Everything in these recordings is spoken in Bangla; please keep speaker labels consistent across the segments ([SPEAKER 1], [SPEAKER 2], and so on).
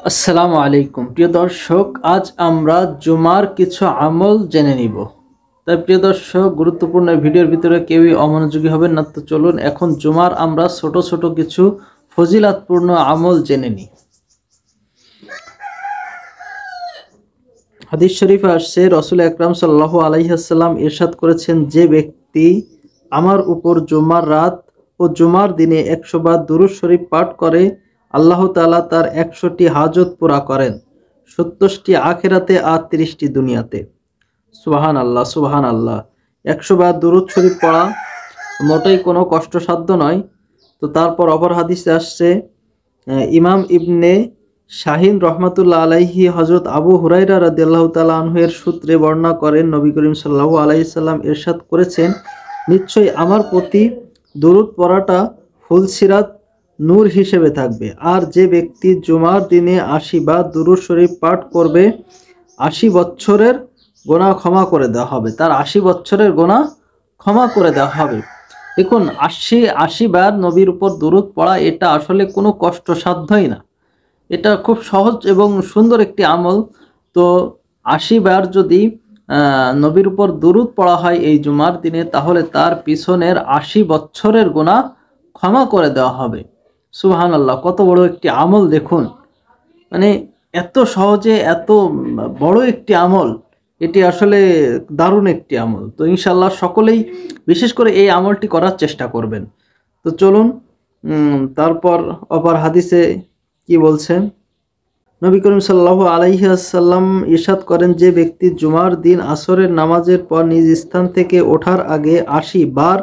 [SPEAKER 1] আসসালামু আলাইকুম প্রিয় দর্শক, আজ আমরা জুমার কিছু আমল জেনে নিব। তাই প্রিয় দর্শক, গুরুত্বপূর্ণ ভিডিওর ভিতরে কেউই অমনোযোগী হবেন না। তো চলুন এখন জুমার আমরা ছোট ছোট কিছু ফজিলাতপূর্ণ আমল জেনে নিই। হাদিস শরীফে আসছে, রাসূল আকরাম সাল্লাল্লাহু আলাইহি ওয়াসাল্লাম ইরশাদ করেছেন, যে ব্যক্তি আমার উপর জুমার রাত ও জুমার দিনে 100 বার দুরূদ শরীফ পাঠ করে, আল্লাহ তাআলা তার 100টি হাজত পুরা করেন, 70টি আখিরাতে আর 30টি দুনিয়াতে। সুবহানাল্লাহ, সুবহানাল্লাহ। 100 বার দুরূদ শরীফ পড়া মোটেই কোনো কষ্টসাধ্য নয়। তো তারপর অপর হাদিসে আসছে, ইমাম ইবনে শাহিন রহমাতুল্লাহ আলাইহি হযরত আবু হুরায়রা রাদিয়াল্লাহু তাআলা আনহু এর সূত্রে বর্ণনা করেন, নবী করিম সাল্লাল্লাহু আলাইহি সাল্লাম ইরশাদ করেছেন, নিশ্চয়ই আমার প্রতি দুরূদ পড়াটা ফুলসিরাত নূর হিসেবে থাকবে। আর যে ব্যক্তি জুমার দিনে 80 বার দুরূদ শরীফ পাঠ করবে, 80 বছরের গোনা ক্ষমা করে দেওয়া হবে। তার 80 বছরের গোনা ক্ষমা করে দেওয়া হবে। দেখুন, 80 বার নবীর উপর দুরূদ পড়া এটা আসলে কোনো কষ্টসাধ্যই না। এটা খুব সহজ এবং সুন্দর একটি আমল। তো 80 বার যদি নবীর উপর দুরূদ পড়া হয় এই জুমার দিনে, তাহলে তার পিছনের 80 বছরের গুনাহ ক্ষমা করে দেওয়া হবে। সুবহানাল্লাহ, কত বড় একটি আমল দেখুন। মানে এত সহজে এত বড় একটি আমল, এটি আসলে দারুণ একটি আমল। তো ইনশাআল্লাহ সকলেই বিশেষ করে এই আমলটি করার চেষ্টা করবেন। তো চলুন তারপর অপর হাদিসে কি বলছেন, নবী করিম সাল্লাল্লাহু আলাইহি ওয়াসাল্লাম ইরশাদ করেন, যে ব্যক্তি জুমার দিন আসরের নামাজের পর নিজ স্থান থেকে ওঠার আগে 80 বার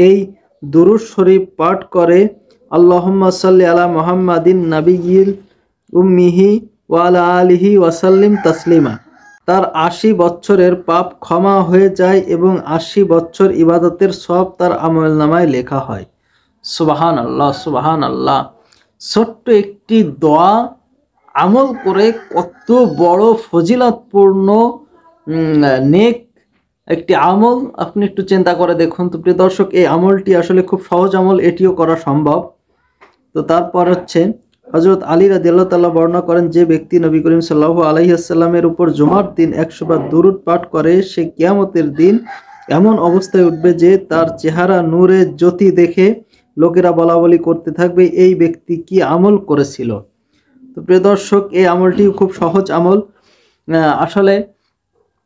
[SPEAKER 1] এই দুরূদ শরীফ পাঠ করে, আল্লাহুম্মা সাল্লি আলা মুহাম্মাদিন নাবিয়্যিল উম্মিহি ওয়া আলা আলিহি ওয়া সাল্লিম তাসলিমা, তার 80 বছরের পাপ ক্ষমা হয়ে যায় এবং 80 বছর ইবাদতের সওয়াব তার আমলনামায় লেখা হয়। সুবহানাল্লাহ, সুবহানাল্লাহ। ছোট্ট একটি দোয়া আমল করে কত বড় ফজিলতপূর্ণ নেক একটি আমল, আপনি একটু চিন্তা করে দেখুন। তো প্রিয় দর্শক, এই আমলটি আসলে খুব সহজ আমল, এটিও করা সম্ভব। তো তারপর হচ্ছে, হযরত আলী রাদিয়াল্লাহু তাআলা বর্ণনা করেন, যে ব্যক্তি নবী করিম সাল্লাল্লাহু আলাইহি ওয়াসাল্লামের উপর জুমার দিন 100 বার দুরূদ পাঠ করে, সে কিয়ামতের দিন এমন অবস্থায় উঠবে যে তার চেহারা নূরের জ্যোতি দেখে লোকেরা বলাবলি করতে থাকবে, এই ব্যক্তি কি আমল করেছিল। তো প্রিয় দর্শক, এই আমলটি খুব সহজ আমল। আসলে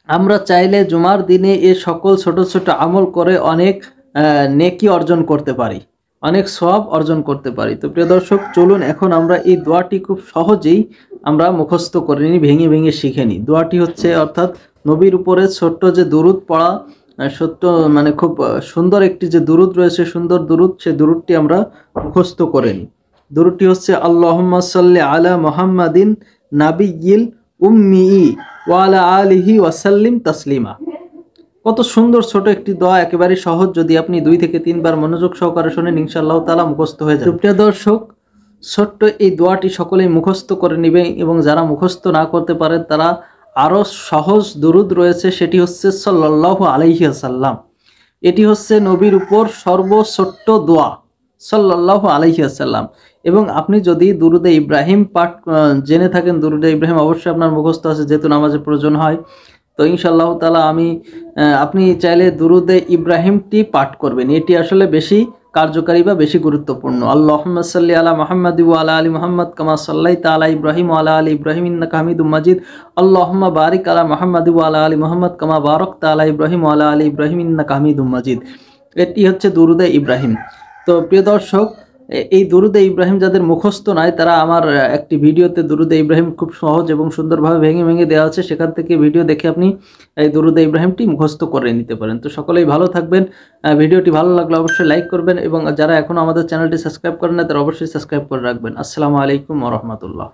[SPEAKER 1] আমরা চাইলে জুমার দিনে এই সকল ছোট ছোট আমল করে অনেক নেকি অর্জন করতে পারি, অনেক সওয়াব অর্জন করতে পারি। তো প্রিয় দর্শক, চলুন এখন আমরা এই দোয়াটি খুব সহজেই আমরা মুখস্থ করে নিই, ভেঙে ভেঙে শিখে নিই। দোয়াটি হচ্ছে, অর্থাৎ নবীর উপরে ছোট্ট যে দুরূদ পড়া, সত্য মানে খুব সুন্দর একটি যে দুরূদ রয়েছে, সুন্দর দুরূদ, সেই দুরূদটি আমরা মুখস্থ করে নিই। দুরূদটি হচ্ছে, আল্লাহুম্মা সাল্লি আলা মুহাম্মাদিন নাবিয়্যিল উম্মি ওয়া আলা আলিহি ওয়া সাল্লিম তাসলিমা। কত সুন্দর ছোট একটি দোয়া, একেবারে সহজ। যদি আপনি 2 থেকে 3 বার মনোযোগ সহকারে শুনেন, ইনশাআল্লাহ তাআলা মুখস্থ হয়ে যাবে। প্রিয় দর্শক, ছোট্ট এই দোয়াটি সকলেই মুখস্থ করে নেবে, এবং যারা মুখস্থ না করতে পারে তারা আরো সহজ দুরূদ রয়েছে, সেটি হচ্ছে সাল্লাল্লাহু আলাইহি ওয়াসাল্লাম। এটি হচ্ছে নবীর উপর সর্বছোট্ট দোয়া, সাল্লাল্লাহু আলাইহি ওয়াসাল্লাম। এবং আপনি যদি দুরুদে ইব্রাহিম পাঠ জেনে থাকেন, দুরুদে ইব্রাহিম অবশ্যই আপনার মুখস্থ আছে, যেহেতু নামাজের প্রয়োজন হয়। তো ইনশাআল্লাহ তাআলা আপনি চাইলে দুরুদে ইব্রাহিমটি পাঠ করবেন, এটি আসলে বেশি কার্যকারী বা বেশি গুরুত্বপূর্ণ। আল্লাহুম্মা সাল্লি আলা মুহাম্মাদি ওয়া আলা আলি মুহাম্মাদ কামা সাল্লাইতা আলা ইব্রাহিম ওয়া আলা আলি ইব্রাহিম ইন্নাকা হামিদুম মাজিদ। আল্লাহুম্মা বারিক আলা মুহাম্মাদি ওয়া আলা আলি মুহাম্মাদ কামা বারাকতা আলা ইব্রাহিম ওয়া আলা আলি ইব্রাহিম ইন্নাকা হামিদুম মাজিদ। এটি হচ্ছে দুরুদে ইব্রাহিম। তো প্রিয় দর্শক, এই দুরুদে ইব্রাহিম যাদের মুখস্থ নাই, তারা আমার একটি ভিডিওতে দুরুদে ইব্রাহিম খুব সহজ এবং সুন্দরভাবে ভেঙে ভেঙে দেওয়া আছে, সেখান থেকে ভিডিও দেখে আপনি এই দুরুদে ইব্রাহিমটি মুখস্থ করে নিতে পারেন। তো সকলেই ভালো থাকবেন। ভিডিওটি ভালো লাগলে অবশ্যই লাইক করবেন, এবং যারা এখনো আমাদের চ্যানেলটি সাবস্ক্রাইব করেন না, তারা অবশ্যই সাবস্ক্রাইব করে রাখবেন। আসসালামু আলাইকুম ওয়া রাহমাতুল্লাহ।